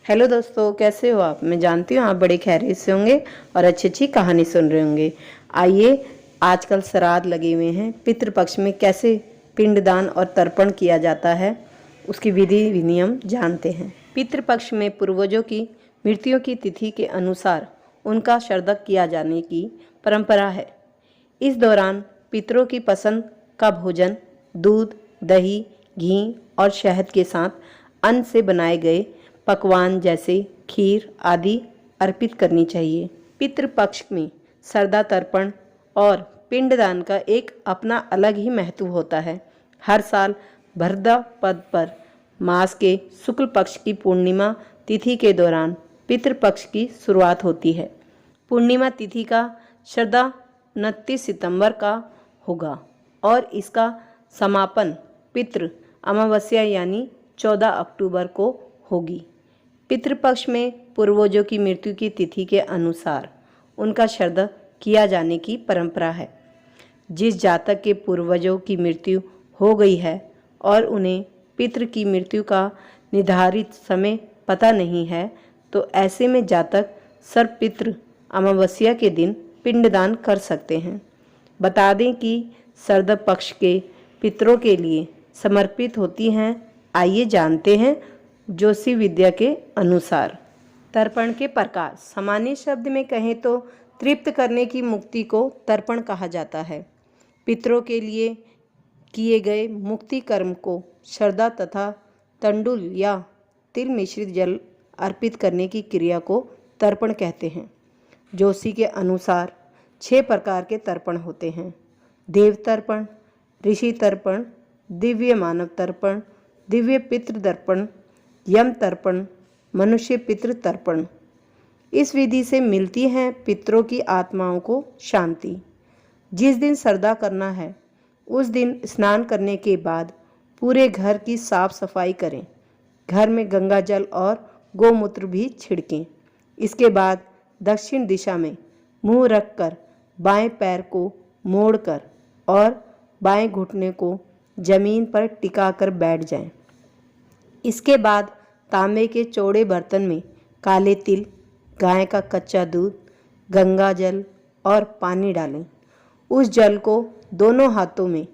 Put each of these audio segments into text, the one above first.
Hello दोस्तों, कैसे हो आप। मैं जानती हूँ आप बड़े खैरियत से होंगे और अच्छी अच्छी कहानी सुन रहे होंगे। आइए, आजकल श्राद्ध लगे हुए हैं। पितृपक्ष में कैसे पिंडदान और तर्पण किया जाता है, उसकी विधि नियम जानते हैं। पितृपक्ष में पूर्वजों की मृत्यु की तिथि के अनुसार उनका श्राद्ध किया जाने की परंपरा है। इस दौरान पितरों की पसंद का भोजन दूध, दही, घी और शहद के साथ अन्न से बनाए गए पकवान जैसे खीर आदि अर्पित करनी चाहिए। पितृपक्ष में श्रद्धा तर्पण और पिंडदान का एक अपना अलग ही महत्व होता है। हर साल भद्रपद पर मास के शुक्ल पक्ष की पूर्णिमा तिथि के दौरान पितृपक्ष की शुरुआत होती है। पूर्णिमा तिथि का श्रद्धा 29 सितंबर का होगा और इसका समापन पितृ अमावस्या यानी 14 अक्टूबर को होगी। पितृपक्ष में पूर्वजों की मृत्यु की तिथि के अनुसार उनका श्राद्ध किया जाने की परंपरा है। जिस जातक के पूर्वजों की मृत्यु हो गई है और उन्हें पितृ की मृत्यु का निर्धारित समय पता नहीं है, तो ऐसे में जातक सर्वपितृ अमावस्या के दिन पिंडदान कर सकते हैं। बता दें कि श्राद्ध पक्ष के पितरों के लिए समर्पित होती हैं। आइए जानते हैं ज्योतिष विद्या के अनुसार तर्पण के प्रकार। सामान्य शब्द में कहें तो तृप्त करने की मुक्ति को तर्पण कहा जाता है। पितरों के लिए किए गए मुक्ति कर्म को श्रद्धा तथा तंडुल या तिल मिश्रित जल अर्पित करने की क्रिया को तर्पण कहते हैं। ज्योतिष के अनुसार 6 प्रकार के तर्पण होते हैं: देव तर्पण, ऋषि तर्पण, दिव्य मानव तर्पण, दिव्य पितृ तर्पण, यम तर्पण, मनुष्य पितृ तर्पण। इस विधि से मिलती है पितरों की आत्माओं को शांति। जिस दिन श्राद्ध करना है उस दिन स्नान करने के बाद पूरे घर की साफ सफाई करें। घर में गंगा जल और गोमूत्र भी छिड़कें। इसके बाद दक्षिण दिशा में मुंह रखकर बाएं पैर को मोड़कर और बाएं घुटने को जमीन पर टिकाकर बैठ जाएं। इसके बाद तांबे के चौड़े बर्तन में काले तिल, गाय का कच्चा दूध, गंगा जल और पानी डालें। उस जल को दोनों हाथों में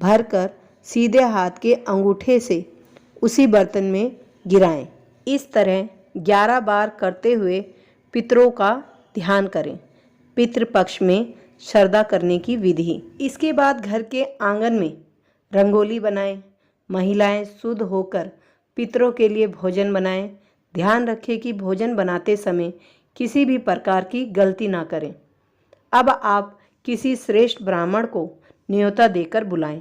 भरकर सीधे हाथ के अंगूठे से उसी बर्तन में गिराएं। इस तरह 11 बार करते हुए पितरों का ध्यान करें। पितृपक्ष में श्राद्ध करने की विधि। इसके बाद घर के आंगन में रंगोली बनाएं। महिलाएं शुद्ध होकर पितरों के लिए भोजन बनाएं। ध्यान रखें कि भोजन बनाते समय किसी भी प्रकार की गलती ना करें। अब आप किसी श्रेष्ठ ब्राह्मण को न्योता देकर बुलाएं,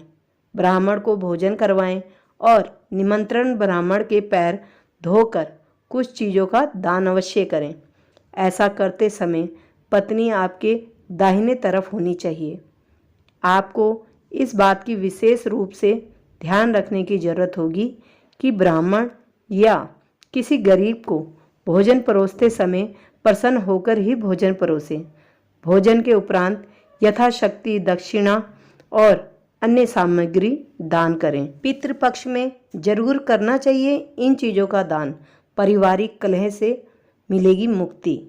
ब्राह्मण को भोजन करवाएं और निमंत्रण ब्राह्मण के पैर धोकर कुछ चीज़ों का दान अवश्य करें। ऐसा करते समय पत्नी आपके दाहिने तरफ होनी चाहिए। आपको इस बात की विशेष रूप से ध्यान रखने की जरूरत होगी कि ब्राह्मण या किसी गरीब को भोजन परोसते समय प्रसन्न होकर ही भोजन परोसें। भोजन के उपरांत यथाशक्ति दक्षिणा और अन्य सामग्री दान करें। पितृपक्ष में जरूर करना चाहिए इन चीज़ों का दान। पारिवारिक कलह से मिलेगी मुक्ति।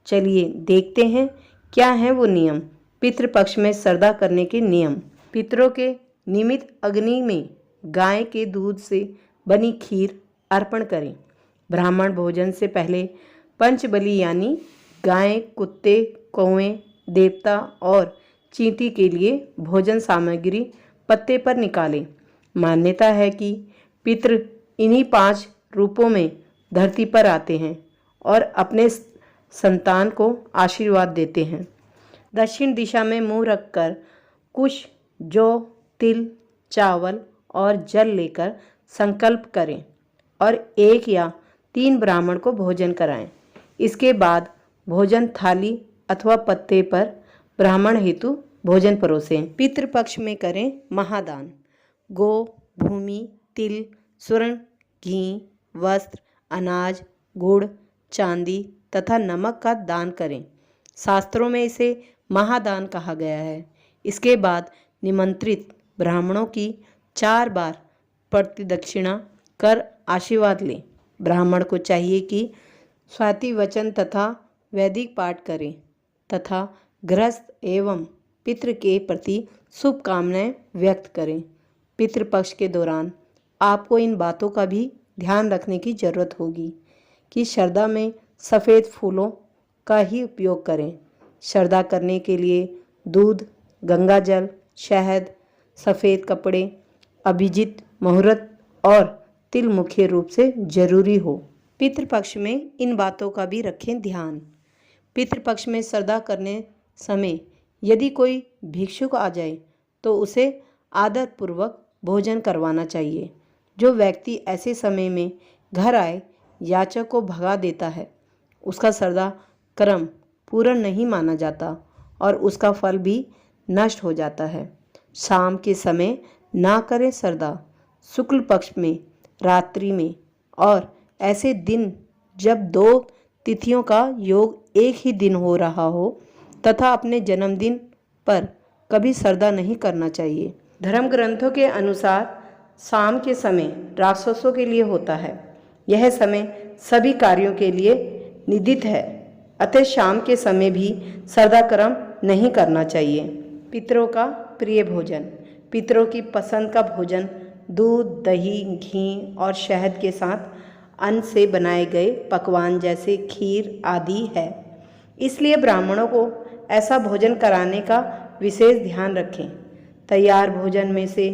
चलिए देखते हैं क्या है वो नियम। पितृपक्ष में श्राद्ध करने के नियम। पितरों के निमित्त अग्नि में गाय के दूध से बनी खीर अर्पण करें। ब्राह्मण भोजन से पहले पंचबली यानी गाय, कुत्ते, कौवें, देवता और चींटी के लिए भोजन सामग्री पत्ते पर निकालें। मान्यता है कि पितृ इन्हीं 5 रूपों में धरती पर आते हैं और अपने संतान को आशीर्वाद देते हैं। दक्षिण दिशा में मुंह रखकर कुछ जौ, तिल, चावल और जल लेकर संकल्प करें और 1 या 3 ब्राह्मण को भोजन कराएं। इसके बाद भोजन थाली अथवा पत्ते पर ब्राह्मण हेतु भोजन परोसें। पितृपक्ष में करें महादान। गो, भूमि, तिल, स्वर्ण, घी, वस्त्र, अनाज, गुड़, चांदी तथा नमक का दान करें। शास्त्रों में इसे महादान कहा गया है। इसके बाद निमंत्रित ब्राह्मणों की 4 बार प्रतिदक्षिणा कर आशीर्वाद लें। ब्राह्मण को चाहिए कि स्वाति वचन तथा वैदिक पाठ करें तथा गृहस्थ एवं पितृ के प्रति शुभकामनाएं व्यक्त करें। पितृपक्ष के दौरान आपको इन बातों का भी ध्यान रखने की ज़रूरत होगी कि श्रद्धा में सफ़ेद फूलों का ही उपयोग करें। श्रद्धा करने के लिए दूध, गंगा जल, शहद, सफ़ेद कपड़े, अभिजित मुहूर्त और तिल मुख्य रूप से जरूरी हो। पितृपक्ष में इन बातों का भी रखें ध्यान। पितृपक्ष में श्रद्धा करने समय यदि कोई भिक्षुक आ जाए तो उसे आदरपूर्वक भोजन करवाना चाहिए। जो व्यक्ति ऐसे समय में घर आए याचक को भगा देता है उसका श्रद्धा कर्म पूर्ण नहीं माना जाता और उसका फल भी नष्ट हो जाता है। शाम के समय ना करें श्रद्धा। शुक्ल पक्ष में, रात्रि में और ऐसे दिन जब दो तिथियों का योग एक ही दिन हो रहा हो तथा अपने जन्मदिन पर कभी श्रद्धा नहीं करना चाहिए। धर्म ग्रंथों के अनुसार शाम के समय राक्षसों के लिए होता है। यह समय सभी कार्यों के लिए निदित है, अतः शाम के समय भी श्रद्धा कर्म नहीं करना चाहिए। पितरों का प्रिय भोजन। पितरों की पसंद का भोजन दूध, दही, घी और शहद के साथ अन्न से बनाए गए पकवान जैसे खीर आदि है। इसलिए ब्राह्मणों को ऐसा भोजन कराने का विशेष ध्यान रखें। तैयार भोजन में से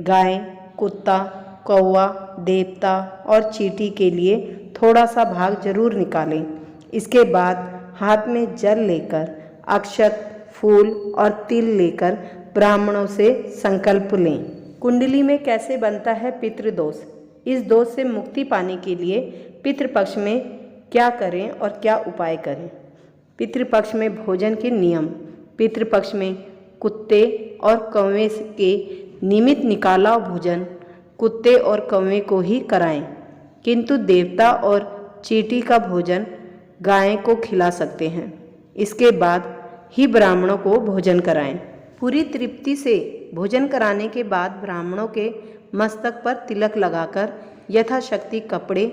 गाय, कुत्ता, कौवा, देवता और चींटी के लिए थोड़ा सा भाग जरूर निकालें। इसके बाद हाथ में जल लेकर अक्षत, फूल और तिल लेकर ब्राह्मणों से संकल्प लें। कुंडली में कैसे बनता है पितृदोष? इस दोष से मुक्ति पाने के लिए पितृपक्ष में क्या करें और क्या उपाय करें? पितृपक्ष में भोजन के नियम। पितृपक्ष में कुत्ते और कौवे के निमित्त निकाला भोजन कुत्ते और कौवे को ही कराएं, किंतु देवता और चींटी का भोजन गाय को खिला सकते हैं। इसके बाद ही ब्राह्मणों को भोजन कराएं। पूरी तृप्ति से भोजन कराने के बाद ब्राह्मणों के मस्तक पर तिलक लगाकर यथाशक्ति कपड़े,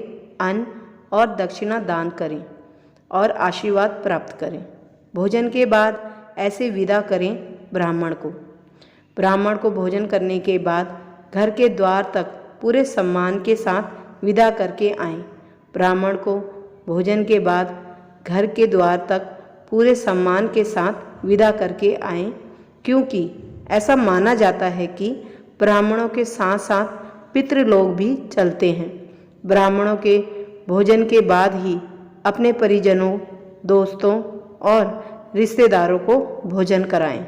अन्न और दक्षिणा दान करें और आशीर्वाद प्राप्त करें। भोजन के बाद ऐसे विदा करें ब्राह्मण को भोजन करने के बाद घर के द्वार तक पूरे सम्मान के साथ विदा करके आएं। ब्राह्मण को भोजन के बाद घर के द्वार तक पूरे सम्मान के साथ विदा करके आएं, क्योंकि ऐसा माना जाता है कि ब्राह्मणों के साथ साथ पितृलोक भी चलते हैं। ब्राह्मणों के भोजन के बाद ही अपने परिजनों, दोस्तों और रिश्तेदारों को भोजन कराएं।